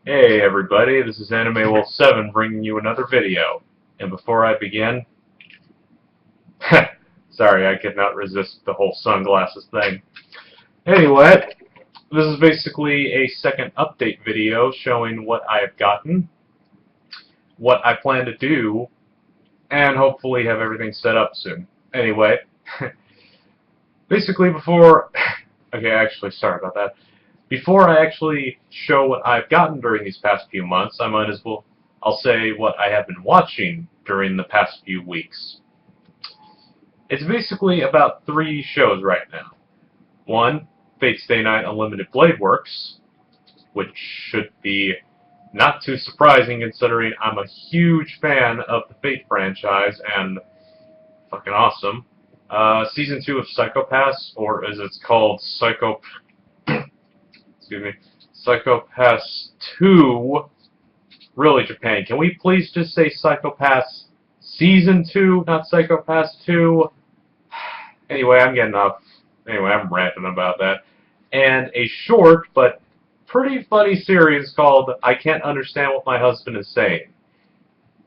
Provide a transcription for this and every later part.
Hey everybody, this is Anime Wolf 7 bringing you another video. And before I begin, sorry, I could not resist the whole sunglasses thing. Anyway, this is basically a second update video showing what I have gotten, what I plan to do, and hopefully have everything set up soon. Anyway, basically okay, actually, sorry about that. Before I actually show what I've gotten during these past few months, I might as well, I'll say what I have been watching during the past few weeks. It's basically about 3 shows right now. 1, Fate Stay Night Unlimited Blade Works, which should be not too surprising considering I'm a huge fan of the Fate franchise and fucking awesome. Season 2 of Psycho-Pass, or as it's called, Psycho-Pass 2. Really, Japan, can we please just say Psycho-Pass Season 2, not Psycho-Pass 2? Anyway, I'm getting off. Anyway, I'm ranting about that. And a short but pretty funny series called I Can't Understand What My Husband Is Saying.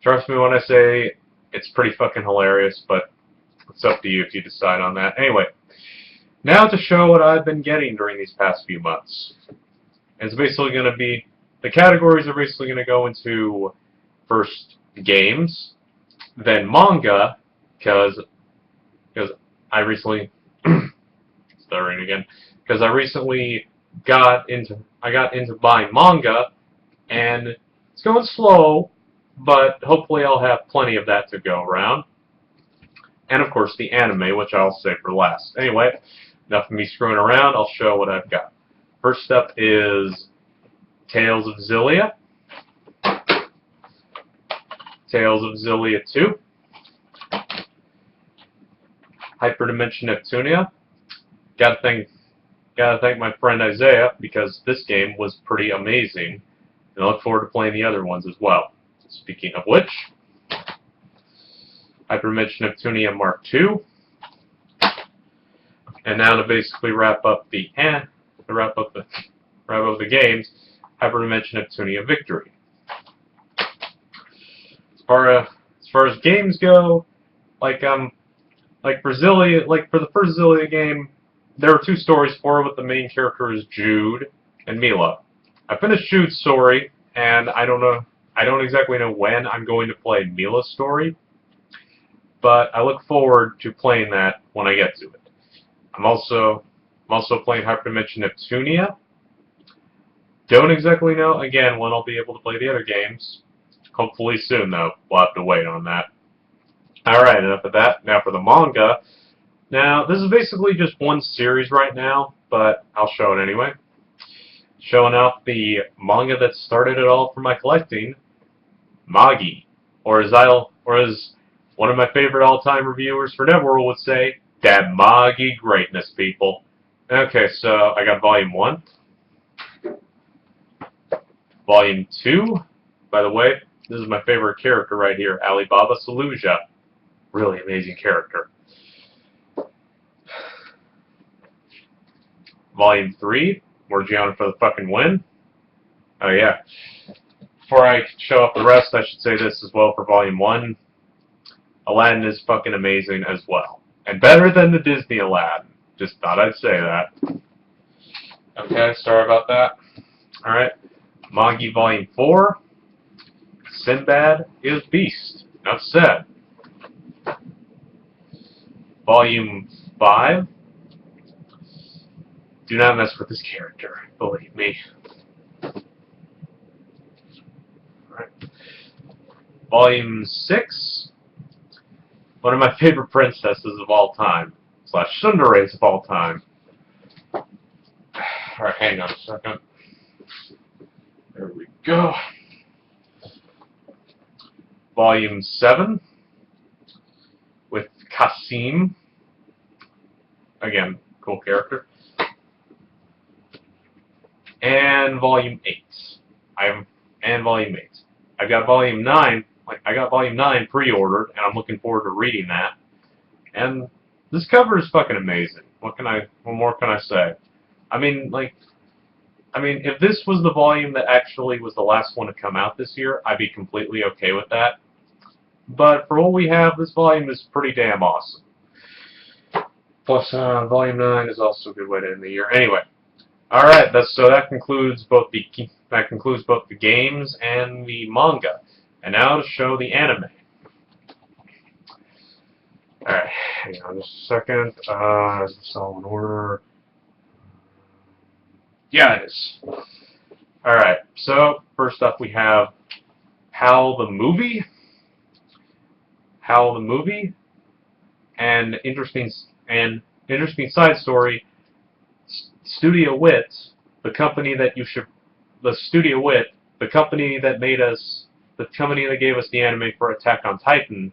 Trust me when I say it's pretty fucking hilarious, but it's up to you if you decide on that. Anyway, now to show what I've been getting during these past few months. It's basically going to be, the categories are basically going to go into first games, then manga, because I recently, stuttering again, because I recently got into buying manga, and it's going slow, but hopefully I'll have plenty of that to go around. And of course the anime, which I'll save for last. Anyway, enough of me screwing around, I'll show what I've got. First up is Tales of Xillia, Tales of Xillia 2, Hyperdimension Neptunia. Gotta thank my friend Isaiah because this game was pretty amazing, and I look forward to playing the other ones as well. Speaking of which, Hyperdimension Neptunia Mark II, and now to basically wrap up the games, Hyperdimension Neptunia Victory. As far as games go, like for the first Xillia game, there were 2 stories for it, with the main character is Jude and Mila. I finished Jude's story, and I don't exactly know when I'm going to play Mila's story, but I look forward to playing that when I get to it. I'm also playing Hyperdimension Neptunia. Don't exactly know, again, when I'll be able to play the other games. Hopefully soon, though. We'll have to wait on that. Alright, enough of that. Now for the manga. Now, this is basically just one series right now, but I'll show it anyway. Showing off the manga that started it all for my collecting, Magi. Or as one of my favorite all-time reviewers for Neverworld would say, that Magi greatness, people. Okay, so I got Volume 1. Volume 2, by the way, this is my favorite character right here, Alibaba Saluja. Really amazing character. Volume 3, Morgiana for the fucking win. Oh yeah. Before I show off the rest, I should say this as well for Volume 1. Aladdin is fucking amazing as well. And better than the Disney Aladdin. Just thought I'd say that. Okay, sorry about that. Alright. Magi Volume 4. Sinbad is Beast. Enough said. Volume 5. Do not mess with this character, believe me. Alright. Volume 6. One of my favorite princesses of all time. / Tsunderes of all time. Alright, hang on a second. There we go. Volume 7 with Kasim. Again, cool character. And Volume 8. Volume 8. I've got Volume 9. I got Volume 9 pre-ordered, and I'm looking forward to reading that. And this cover is fucking amazing. What more can I say? I mean, I mean, if this was the volume that actually was the last one to come out this year, I'd be completely okay with that. But for what we have, this volume is pretty damn awesome. Plus, Volume 9 is also a good way to end the year. Anyway, all right. So that concludes both the games and the manga. And now to show the anime. All right, hang on just a second. Is this all in order? Yeah, it is. All right. So first up, we have Howl the movie. Howl the movie, and interesting side story. Studio Wit, the company that gave us the anime for Attack on Titan.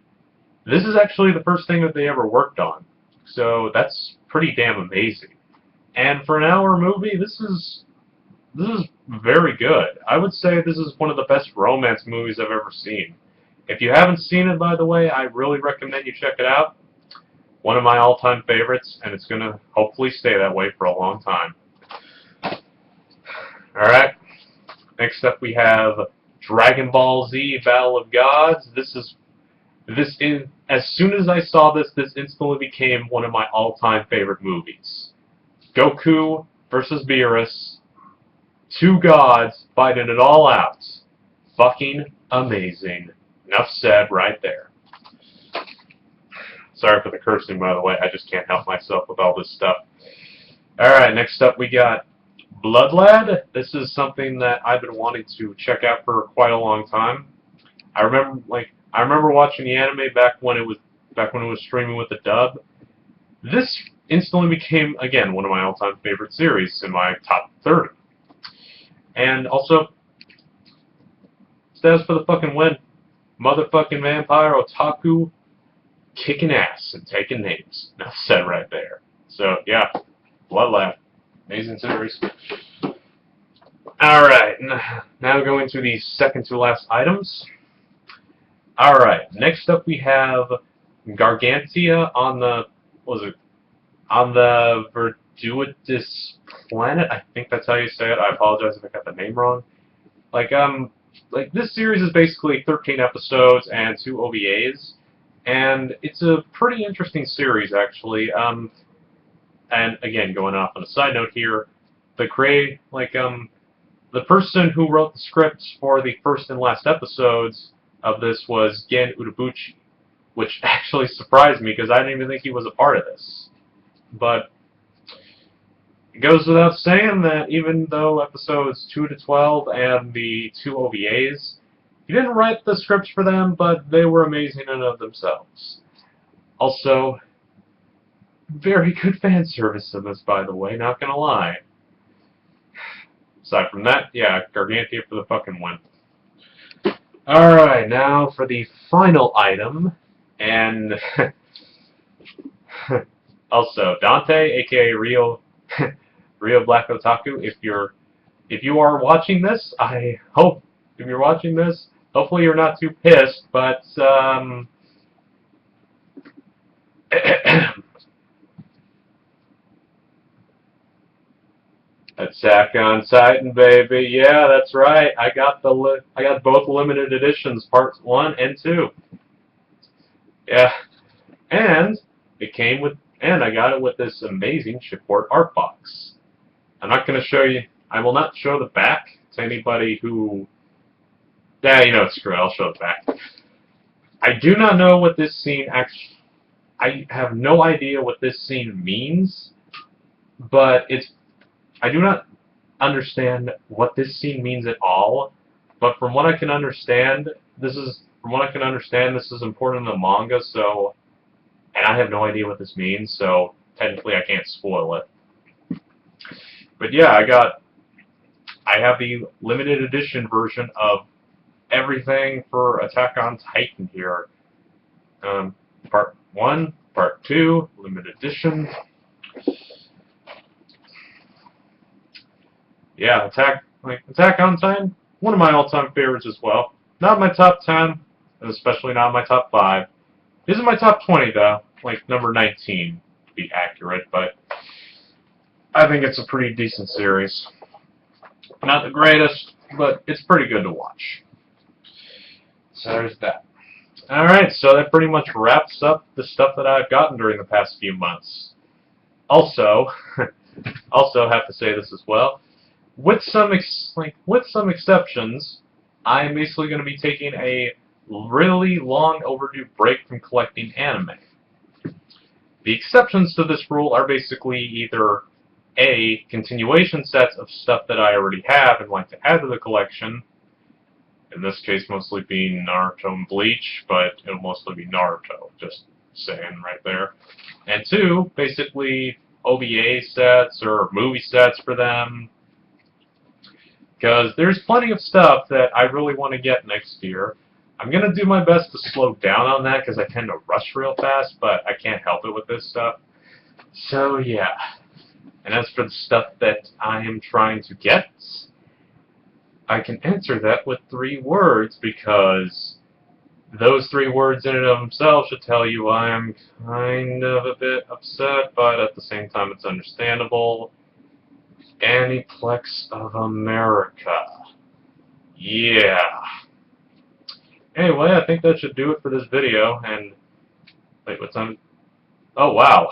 This is actually the first thing that they ever worked on, so that's pretty damn amazing. And for an hour movie, this is very good. I would say this is one of the best romance movies I've ever seen. If you haven't seen it, by the way, I really recommend you check it out. One of my all-time favorites, and it's going to hopefully stay that way for a long time. Alright, next up we have Dragon Ball Z Battle of Gods. As soon as I saw this instantly became one of my all-time favorite movies. Goku versus Beerus. Two gods fighting it all out. Fucking amazing. Enough said right there. Sorry for the cursing, by the way. I just can't help myself with all this stuff. Alright, next up we got Blood Lad. This is something that I've been wanting to check out for quite a long time. I remember watching the anime back when it was streaming with the dub. This instantly became, again, one of my all-time favorite series in my top 30. And also, status for the fucking win. Motherfucking vampire otaku kicking ass and taking names. Enough said right there. So, yeah, Blood Lad. Amazing series. Alright, now going to the second to last items. Alright, next up we have Gargantia on the, Verduitus planet. I think that's how you say it. I apologize if I got the name wrong. This series is basically 13 episodes and 2 OVAs, and it's a pretty interesting series, actually. And again, going off on a side note here, the person who wrote the scripts for the first and last episodes of this was Gen Urobuchi, which actually surprised me because I didn't even think he was a part of this. But it goes without saying that even though episodes 2 to 12 and the 2 OVAs, he didn't write the scripts for them, but they were amazing in and of themselves. Also, very good fan service in this, by the way, not gonna lie. Aside from that, yeah, Gargantia for the fucking win. Alright, now for the final item, and also Dante, aka Rio Black Otaku, if you are watching this, I hope if you're watching this, hopefully you're not too pissed, but Attack on Titan, baby. Yeah, that's right. I got both limited editions, parts 1 and 2. Yeah, and I got it with this amazing chipboard art box. I'm not going to show you. I will not show the back to anybody who. Yeah, you know, screw it. I'll show the back. I do not know what this scene actually. I have no idea what this scene means, but I do not understand what this scene means at all, but from what I can understand, this is important in the manga, so, and I have no idea what this means, so technically I can't spoil it. But yeah, I have the limited edition version of everything for Attack on Titan here. Part 1, Part 2, limited edition. Yeah, Attack on Titan, one of my all-time favorites as well. Not my top 10, and especially not my top 5. This is my top 20 though, like number 19 to be accurate, but I think it's a pretty decent series. Not the greatest, but it's pretty good to watch. So there's that. Alright, so that pretty much wraps up the stuff that I've gotten during the past few months. Also, have to say this as well, with some exceptions, I'm basically going to be taking a really long overdue break from collecting anime. The exceptions to this rule are basically either A, continuation sets of stuff that I already have and like to add to the collection, in this case mostly being Naruto and Bleach, but it'll mostly be Naruto, just saying right there. And 2, basically OVA sets or movie sets for them, because there's plenty of stuff that I really want to get next year. I'm going to do my best to slow down on that because I tend to rush real fast, but I can't help it with this stuff. So yeah. And as for the stuff that I am trying to get, I can answer that with 3 words because those 3 words in and of themselves should tell you I'm kind of a bit upset, but at the same time it's understandable. Aniplex of America. Yeah. Anyway, I think that should do it for this video, and... Wait, what time? Oh, wow.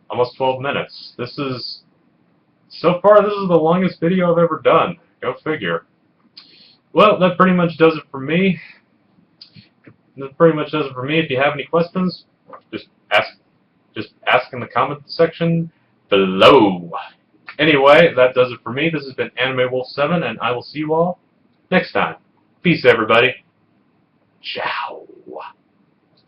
Almost 12 minutes. So far, this is the longest video I've ever done. Go figure. Well, that pretty much does it for me. If you have any questions, just ask in the comment section below. Anyway, that does it for me. This has been Anime Wolf 7, and I will see you all next time. Peace, everybody. Ciao.